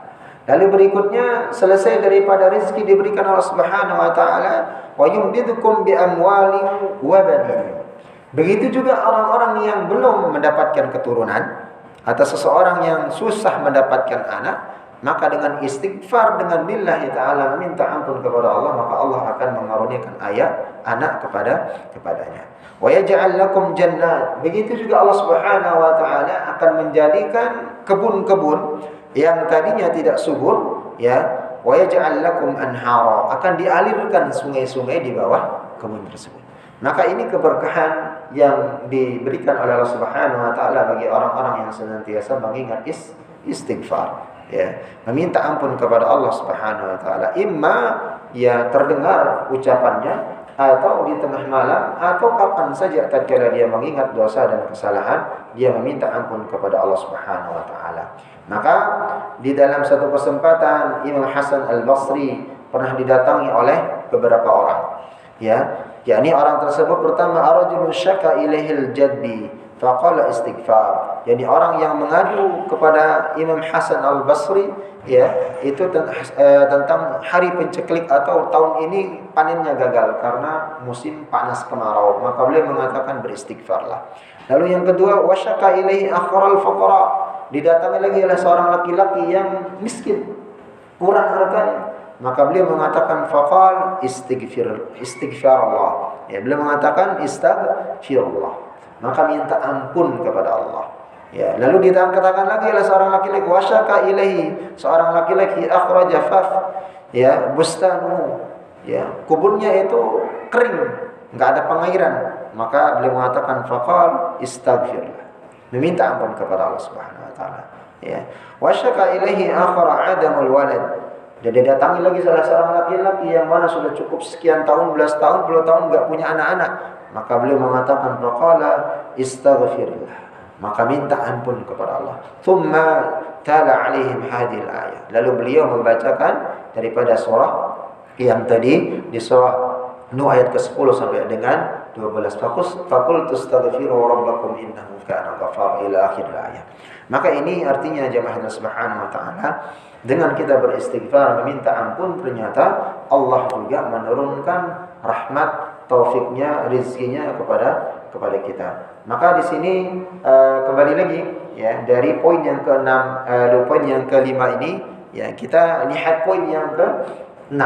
Lalu berikutnya selesai daripada rezeki diberikan Allah Subhanahu wa taala, wa yumdidukum bi amwalin wa banin. Begitu juga orang-orang yang belum mendapatkan keturunan atau seseorang yang susah mendapatkan anak, maka dengan istighfar dengan lillahi ta'ala meminta ampun kepada Allah, maka Allah akan mengaruniakan anak kepadanya. Wa yaj'al lakum jannat. Begitu juga Allah Subhanahu wa taala akan menjadikan kebun-kebun yang tadinya tidak subur, ya, wa yaj'al lakum anhara, akan dialirkan sungai-sungai di bawah kebun tersebut. Maka ini keberkahan yang diberikan oleh Allah Subhanahu wa taala bagi orang-orang yang senantiasa mengingat istighfar, ya, meminta ampun kepada Allah Subhanahu wa taala. Imma ya terdengar ucapannya atau di tengah malam atau kapan saja tatkala dia mengingat dosa dan kesalahan, dia meminta ampun kepada Allah Subhanahu wa taala. Maka di dalam satu kesempatan Imam Hasan Al-Basri pernah didatangi oleh beberapa orang, ya, yakni orang tersebut pertama arajulun syaka ilaihil jadbi faqala istighfar. Jadi orang yang mengadu kepada Imam Hasan Al-Basri, ya, itu tentang hari penceklik atau tahun ini panennya gagal karena musim panas kemarau, maka beliau mengatakan beristighfarlah. Lalu yang kedua wasyaka ilaihi akhral fuqara, didatangi lagi oleh seorang laki-laki yang miskin, kurang hartanya, maka beliau mengatakan faqal istighfarullah, ya, beliau mengatakan istighfarullah, maka minta ampun kepada Allah, ya. Lalu dikatakan lagi oleh seorang laki-laki wasyaka ilaihi, seorang laki-laki akhraja faf, ya, bustanu, ya, kebunnya itu kering, enggak ada pengairan, maka beliau mengatakan faqal istaghfirullah, meminta ampun kepada Allah Subhanahu wa taala, ya. Wasyaka ilaihi akhra adamul walad, dan dia datangi lagi salah seorang laki-laki yang mana sudah cukup sekian tahun, belas tahun, puluh tahun enggak punya anak-anak, maka beliau mengatakan faqala istaghfirullah, maka minta ampun kepada Allah. Thumma tala alaihim hadhil ayat, lalu beliau membacakan daripada surah yang tadi di surah Nuh ayat ke-10 sampai dengan 12. Faqultu astaghfiru rabbakum innahu kana ghaffara ila akhir ayat. Maka ini artinya jemaah Allah Subhanahu wa taala, dengan kita beristighfar meminta ampun, ternyata Allah juga menurunkan rahmat, taufiknya, rezekinya kepada kita. Maka di sini kembali lagi, ya, dari poin yang ke-6, poin yang ke-5 ini, ya, kita lihat poin yang ke-6.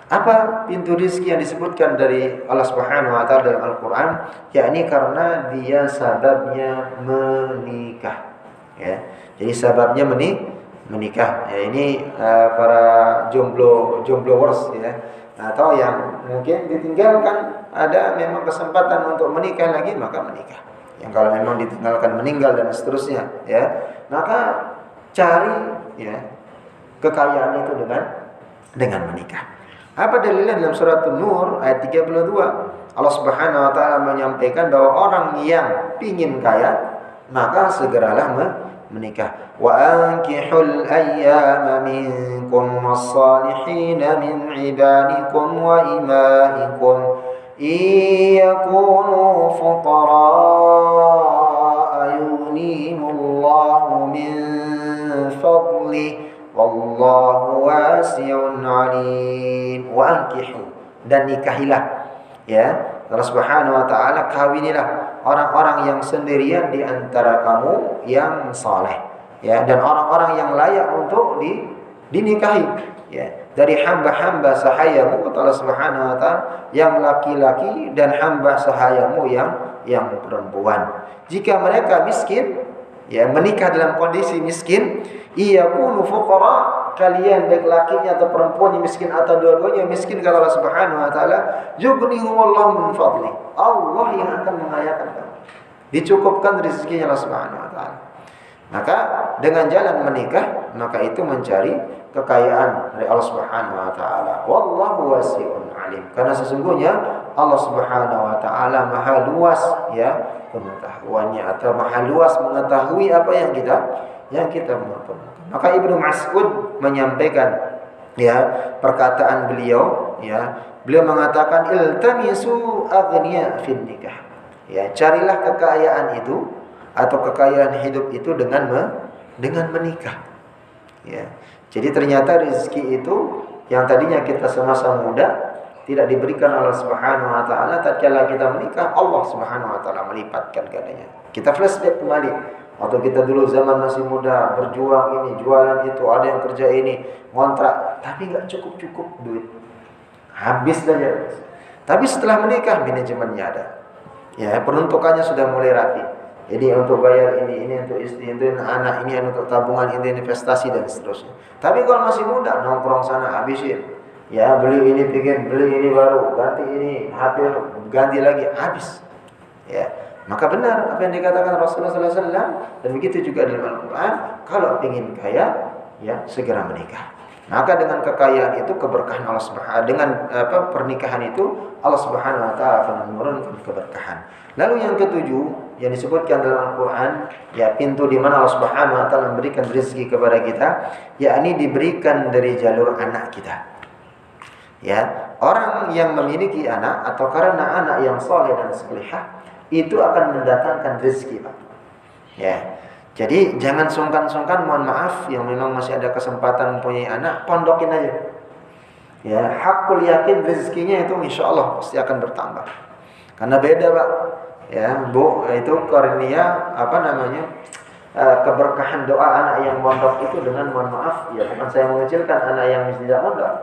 Apa pintu rezeki yang disebutkan dari Allah Subhanahu wa taala dalam Al-Qur'an? Yakni karena dia sababnya menikah, ya. Jadi sababnya menikah. Ya, ini para jombloers, ya, atau yang mungkin ditinggalkan, ada memang kesempatan untuk menikah lagi, maka menikah. Yang kalau memang ditinggalkan meninggal dan seterusnya, ya, maka cari, ya, kekayaan itu dengan menikah. Apa dalilnya? Dalam surat An-Nur ayat 32, Allah Subhanahu wa taala menyampaikan bahwa orang yang ingin kaya maka segeralah menikah. Wa ankihul ayyama minkum was-salihin min ibadikum wa imaikum iyakunu fuqara yughnihimullahu min fadlihi wallahu wasi'un alim. Wa ankihu, dan nikahilah, ya, Allah Subhanahu wa taala, kawinilah orang-orang yang sendirian di antara kamu yang saleh, ya, dan orang-orang yang layak untuk dinikahi, ya, dari hamba-hamba sahayamu, kata Allah Subhanahu wa taala, yang laki-laki dan hamba sahayamu yang perempuan. Jika mereka miskin, ya, menikah dalam kondisi miskin, iyakunu fuqara, kalian baik lakinya atau perempuannya miskin atau dua-duanya miskin, kata Allah Subhanahu wa taala, yughnihumullahu min fadli, Allah yang akan mengayakan kamu, dicukupkan rezekinya Allah Subhanahu wa taala. Maka dengan jalan menikah, maka itu mencari kekayaan dari Allah Subhanahu wa taala. Wallahu wasi'un alim, karena sesungguhnya Allah Subhanahu wa taala maha luas, ya, pengetahuannya, atau maha luas mengetahui apa yang kita perlukan. Maka Ibnu Mas'ud menyampaikan, ya, perkataan beliau, ya, beliau mengatakan, iltamisu aghniya fin nikah, ya, carilah kekayaan itu atau kekayaan hidup itu dengan menikah, ya. Jadi ternyata rezeki itu yang tadinya kita semasa muda tidak diberikan Allah Subhanahu wa taala, tatkala kita menikah Allah Subhanahu wa taala melipatkan gandanya. Kita flashback kembali waktu kita dulu zaman masih muda, berjuang ini, jualan itu, ada yang kerja ini, ngontrak, tapi nggak cukup duit, habis saja. Tapi setelah menikah manajemennya ada, ya, peruntukannya sudah mulai rapi. Jadi untuk bayar ini untuk istri, ini anak, ini untuk tabungan, ini investasi dan seterusnya. Tapi kalau masih muda, nongkrong sana habisin, ya, beli ini beli ini baru, ganti ini HP, ganti lagi, habis, ya. Maka benar apa yang dikatakan Rasulullah SAW, dan begitu juga dalam Al-Quran, kalau ingin kaya, ya, segera menikah. Maka dengan kekayaan itu keberkahan Allah Subhanahu, dengan pernikahan itu Allah Subhanahu wa taala akan menurunkan keberkahan. Lalu yang ketujuh yang disebutkan dalam Al-Quran, ya, pintu di mana Allah Subhanahu wa taala memberikan rezeki kepada kita, yakni diberikan dari jalur anak kita. Ya, orang yang memiliki anak atau karena anak yang saleh dan salihah itu akan mendatangkan rezeki, Pak. Ya. Jadi jangan sungkan-sungkan, mohon maaf, yang memang masih ada kesempatan mempunyai anak, pondokin aja. Ya, hakul yakin rezekinya itu insya Allah pasti akan bertambah. Karena beda, Pak. Ya, Bu, itu karunia keberkahan doa anak yang mondok itu dengan, mohon maaf, ya, bukan saya mengecilkan anak yang tidak mondok.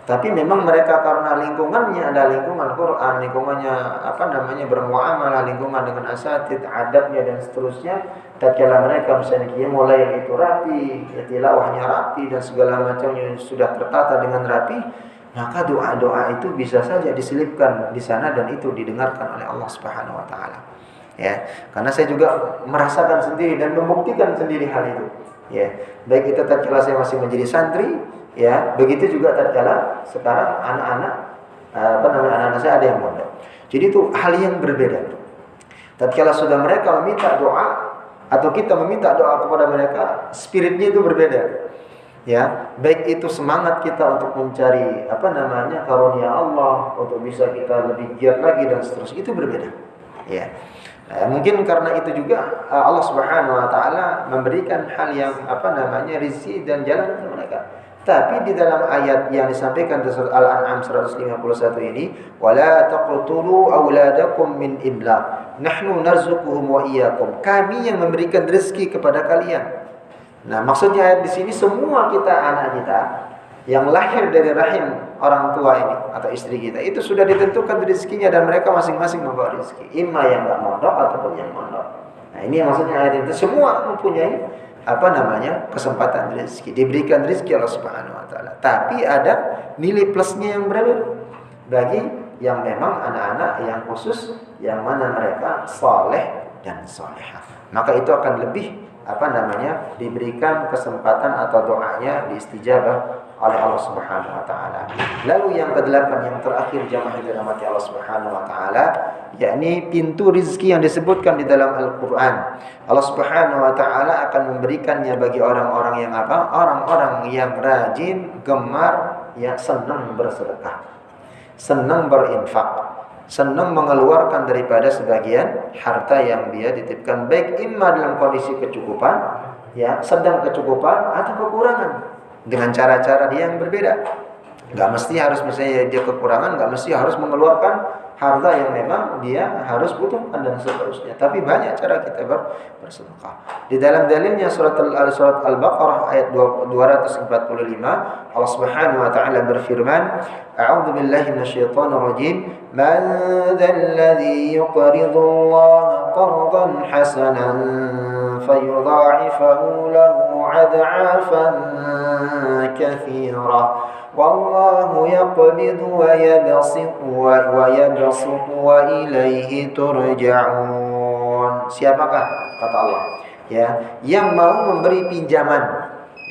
Tapi memang mereka karena lingkungannya ada lingkungan Quran, lingkungannya bermuamalah, lingkungan dengan asatid, adabnya dan seterusnya. Tatkala mereka misalnya mulai itu rapi, tilawahnya rapi dan segala macamnya sudah tertata dengan rapi, maka doa-doa itu bisa saja diselipkan di sana dan itu didengarkan oleh Allah Subhanahu wa taala. Ya, karena saya juga merasakan sendiri dan membuktikan sendiri hal itu. Ya, baik itu tatkala saya masih menjadi santri, ya, begitu juga tatkala sekarang anak-anak saya ada yang mondok. Jadi itu hal yang berbeda. Tatkala sudah mereka meminta doa atau kita meminta doa kepada mereka, spiritnya itu berbeda. Ya, baik itu semangat kita untuk mencari karunia Allah, untuk bisa kita lebih giat lagi dan seterusnya, itu berbeda. Ya. Mungkin karena itu juga Allah Subhanahu wa taala memberikan hal yang rizki dan jalan untuk mereka. Tapi di dalam ayat yang disampaikan di surah Al-An'am 151 ini, wala taqtulu auladakum min imlaq, nahnu narzuquhum wa iyyakum, kami yang memberikan rezeki kepada kalian. Nah, maksudnya ayat di sini semua kita, anak kita yang lahir dari rahim orang tua ini atau istri kita, itu sudah ditentukan rezekinya dan mereka masing-masing membawa rezeki, imma yang enggak mondok ataupun yang mondok. Nah, ini maksudnya ayat itu semua mempunyai kesempatan rezeki, diberikan rezeki Allah Subhanahu wa taala. Tapi ada nilai plusnya yang berbeda bagi yang memang anak-anak yang khusus, yang mana mereka saleh dan salehah. Maka itu akan lebih diberikan kesempatan atau doanya diistijabah oleh Allah Subhanahu wa taala. Lalu yang kedelapan, yang terakhir, jamaah yang dirahmati Allah Subhanahu wa taala, yakni pintu rezeki yang disebutkan di dalam Al-Qur'an. Allah Subhanahu wa taala akan memberikannya bagi orang-orang yang orang-orang yang rajin, gemar, yang senang bersedekah, senang berinfak, senang mengeluarkan daripada sebagian harta yang dia titipkan, baik imma dalam kondisi kecukupan, ya, sedang kecukupan atau kekurangan, dengan cara-cara dia yang berbeda. Enggak mesti harus, misalnya dia kekurangan, enggak mesti harus mengeluarkan harta yang memang dia harus butuhkan dan seterusnya. Tapi banyak cara kita bersedekah. Di dalam dalilnya surat Al-Baqarah ayat 245, Allah Subhanahu wa taala berfirman, A'udzu billahi minasyaitonir rajim, man dzalladzi yuqridu Allah qardan hasanan fayudha'ifahu lahu 'ad'afan katsira. Wallahu yaqbidu wa yabsutu wa ilaihi turja'un. Siapakah, kata Allah, ya, yang mau memberi pinjaman,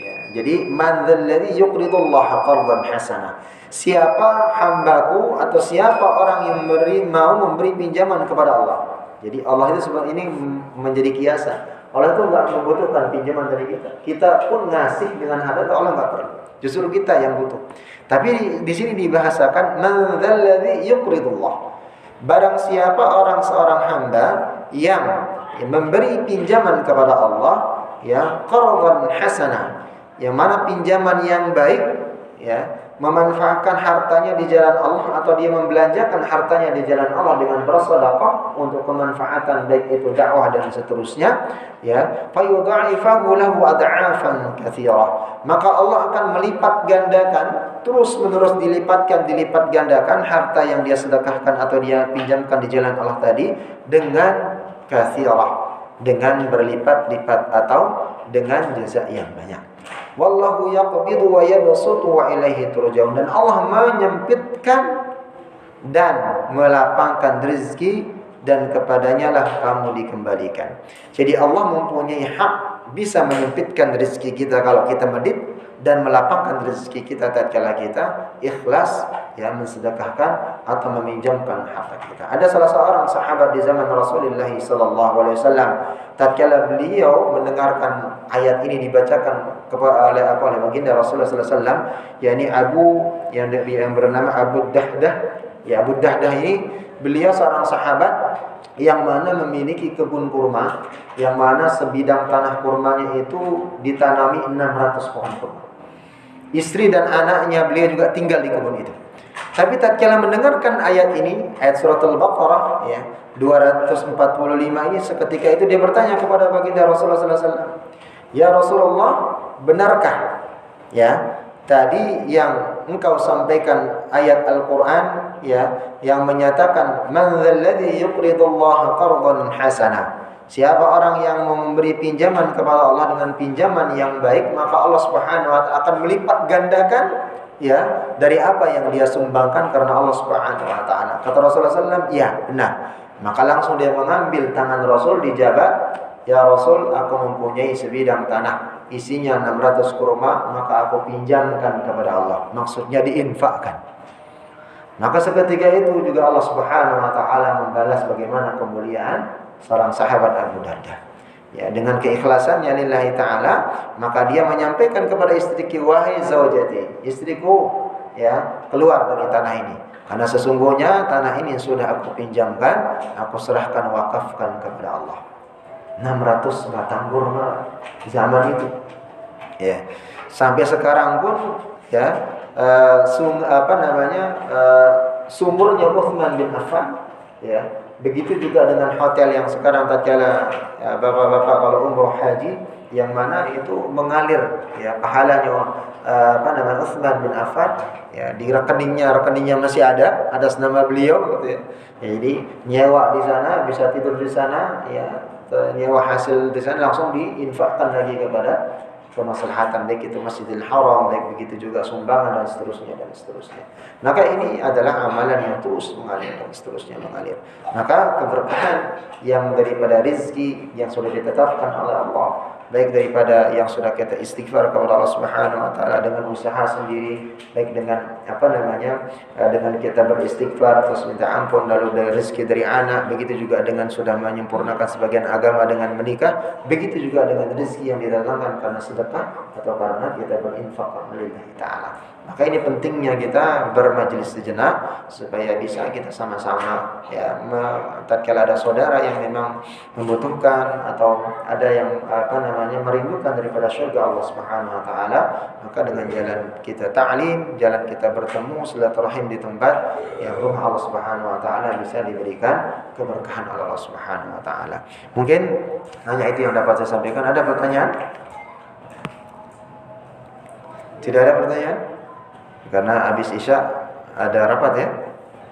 ya. Jadi man dzalladzi yuqridullaha qardan hasana. Siapa hambaku atau siapa orang yang mau memberi pinjaman kepada Allah. Jadi Allah itu seperti ini menjadi kiasan. Allah itu enggak membutuhkan pinjaman dari kita. Kita pun ngasih dengan harta, Allah enggak perlu. Justru kita yang butuh. Tapi di sini dibahasakan man dzalladzi yuqridullah. Barang siapa seorang hamba yang memberi pinjaman kepada Allah, ya, qardan hasanah, yang mana pinjaman yang baik, ya, memanfaatkan hartanya di jalan Allah atau dia membelanjakan hartanya di jalan Allah dengan bersedekah untuk kemanfaatan baik itu dakwah dan seterusnya, ya, fayudha'ifahu lahu ad'afan katsira, maka Allah akan melipat gandakan, terus menerus dilipat gandakan harta yang dia sedekahkan atau dia pinjamkan di jalan Allah tadi dengan katsirah, dengan berlipat-lipat atau dengan jazaa yang banyak. Wallahu yaqbidu wa yabsutu wa ilaihi turja'un. Dan Allah menyempitkan dan melapangkan rezeki dan kepadanya lah kamu dikembalikan. Jadi Allah mempunyai hak bisa menyempitkan rezeki kita kalau kita medit dan melapangkan rezeki kita tatkala kita ikhlas, ya, mensedekahkan atau meminjamkan harta kita. Ada salah seorang sahabat di zaman Rasulullah SAW, tatkala beliau mendengarkan ayat ini dibacakan oleh baginda Rasulullah SAW, yakni yang bernama Abu Dahdah. Ya, Abu Dahdah ini beliau seorang sahabat yang mana memiliki kebun kurma, yang mana sebidang tanah kurmanya itu ditanami 600 pohon kurma. Istri dan anaknya beliau juga tinggal di kebun itu. Tapi tatkala mendengarkan ayat ini, ayat surat Al-Baqarah, ya, 245 ini, seketika itu dia bertanya kepada baginda Rasulullah SAW, ya Rasulullah, benarkah, ya, tadi yang engkau sampaikan ayat Al-Quran, ya, yang menyatakan man dzalladzi yuqridullaha qardan hasana, siapa orang yang memberi pinjaman kepada Allah dengan pinjaman yang baik, maka Allah Subhanahu wa taala akan melipat gandakan, ya, dari apa yang dia sumbangkan karena Allah Subhanahu wa taala. Kata Rasulullah SAW, ya, benar. Maka langsung dia mengambil tangan Rasul, dijabat, ya Rasul, aku mempunyai sebidang tanah isinya 600 kurma, maka aku pinjamkan kepada Allah. Maksudnya diinfakkan. Maka seketika itu juga Allah Subhanahu wa taala membalas bagaimana kemuliaan seorang sahabat Abu Darda. Ya, dengan keikhlasannya lillahi taala, maka dia menyampaikan kepada istriku, wahai zaujati, istriku, ya, keluar dari tanah ini. Karena sesungguhnya tanah ini sudah aku pinjamkan, aku serahkan, wakafkan kepada Allah. 600 batang kurma zaman itu, ya, sampai sekarang pun, ya, sumurnya Utsman bin Affan, ya, begitu juga dengan hotel yang sekarang tatkala, ya, bapak-bapak kalau umroh haji, yang mana itu mengalir, ya, pahalanya Utsman bin Affan, ya, di rekeningnya masih ada atas nama beliau, gitu, ya. Jadi nyewa di sana, bisa tidur di sana, ya, nyewa hasil di sana langsung diinfakkan lagi kepada kemaslahatan, baik itu Masjidil Haram, baik begitu juga sumbangan dan seterusnya. Maka ini adalah amalan yang terus mengalir dan seterusnya mengalir. Maka keberkahan yang daripada rezeki yang sudah ditetapkan oleh Allah, baik daripada yang sudah kita istighfar kepada Allah Subhanahu wa taala dengan usaha sendiri, baik dengan dengan kita beristighfar terus minta ampun, lalu dari rezeki dari anak, begitu juga dengan sudah menyempurnakan sebagian agama dengan menikah, begitu juga dengan rezeki yang didatangkan karena sedekah atau karena bagaimana kita berinfak lillahi ta'ala. Maka ini pentingnya kita bermajelis sejenak supaya bisa kita sama-sama ya, tatkala ada saudara yang memang membutuhkan atau ada yang merindukan daripada surga Allah Subhanahu wa taala, maka dengan jalan kita ta'lim, jalan kita bertemu silaturahim di tempat yang rumah Allah Subhanahu wa taala bisa diberikan keberkahan oleh Allah Subhanahu wa taala. Mungkin hanya itu yang dapat saya sampaikan. Ada pertanyaan? Tidak ada pertanyaan? Karena habis Isya ada rapat ya.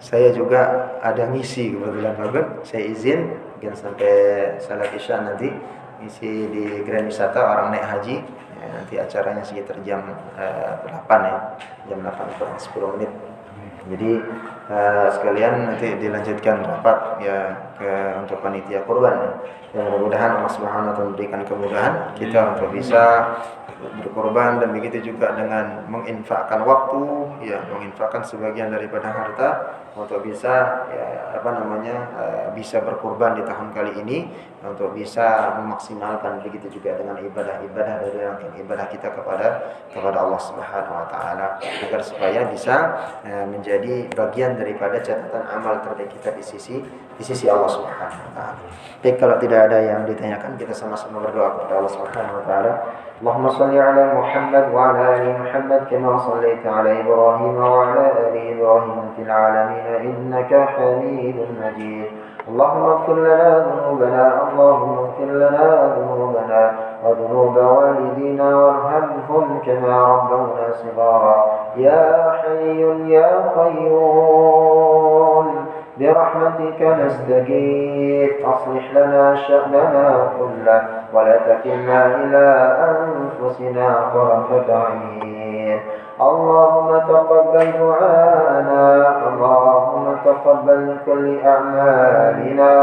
Saya juga ada misi kebetulan banget. Saya izin mungkin sampai salat Isya nanti misi di Grand Wisata orang naik haji. Ya, nanti acaranya sekitar jam 8 ya. Jam 8 kurang 10 menit. Jadi sekalian nanti dilanjutkan rapat ya untuk panitia kurban ya. Yang mudah-mudahan Allah Subhanahu wa taala memberikan kemudahan kita untuk bisa berkorban, dan begitu juga dengan menginfakkan waktu ya, menginfakkan sebagian daripada harta untuk bisa ya, bisa berkorban di tahun kali ini, untuk bisa memaksimalkan, begitu juga dengan ibadah-ibadah dari rangkaian ibadah kita kepada Allah Subhanahu wa taala, agar supaya bisa menjadi bagian daripada catatan amal terbaik kita di sisi Allah Subhanahu wa taala. Baik, kalau tidak ada yang ditanyakan, kita sama-sama berdoa kepada Allah Subhanahu wa taala. Allahumma shalli ala Muhammad wa ala ali Muhammad kama shallaita ala Ibrahim wa ala ali Ibrahim fil alamin innaka Hamidum Majid. Allahumma ighfir lana dhunubana, Allahumma ighfir lana dhunubana wa dhunub walidina warhamhum kama rabbawna shighara. Ya Hayyun ya Qayyum برحمتك نستغيث أصلح لنا شأننا كله ولا تكلنا إلى أنفسنا طرفة عين. اللهم تقبل دعاءنا، اللهم تقبل كل أعمالنا،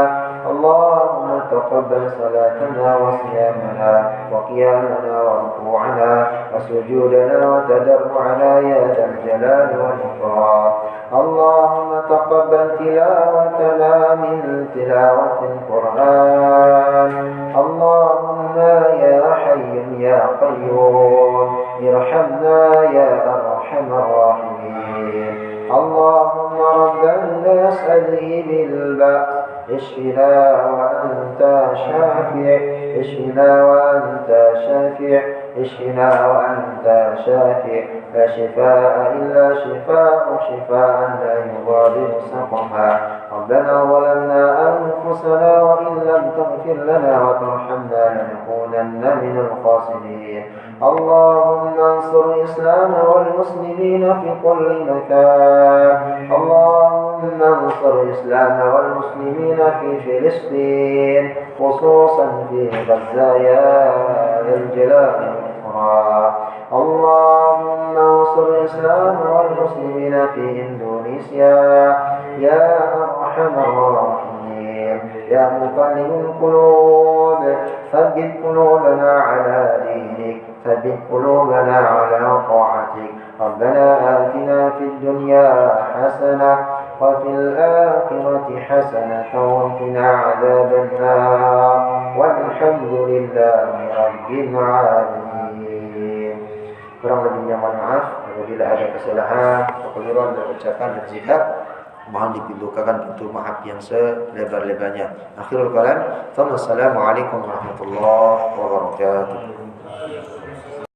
اللهم تقبل صلاتنا وصيامنا وقيامنا وركوعنا وسجودنا وتضرعنا يا ذا الجلال والإكرام. اللهم تقبل تلاوتنا من تلاوة القرآن. اللهم يا حي يا قيوم ارحمنا يا أرحم الراحمين. اللهم رب الناس أذهب البأس اشفنا وأنت شافع، اشفنا وأنت شافع، اشفنا وأنت شافع، لا شفاء إلا شفاء، شفاء لا يغادر سقما. ربنا ظلمنا أنفسنا وإن لم تغفر لنا وترحمنا لنكونن من الخاسرين. اللهم انصر الإسلام والمسلمين في كل مكان. اللهم انصر الإسلام والمسلمين في فلسطين خصوصا في غزة يا ذا الجلال والإكرام. اللهم انصر الإسلام والمسلمين في إندونيسيا يا أرحم الراحمين. يا مقلب القلوب ثبت قلوبنا على دينك، ثبت قلوبنا على طاعتك. ربنا آتنا في الدنيا حسنة وفي الآخرة حسنة وقنا عذاب النار والحمد لله رب العالمين. Kurang lebihnya mohon maaf apabila ada kesalahan, kekeliruan dalam ucapan dan sikap. Mohon dibukakan pintu maaf yang selebar-lebarnya. Akhirul kalam, wassalamualaikum warahmatullahi wabarakatuh.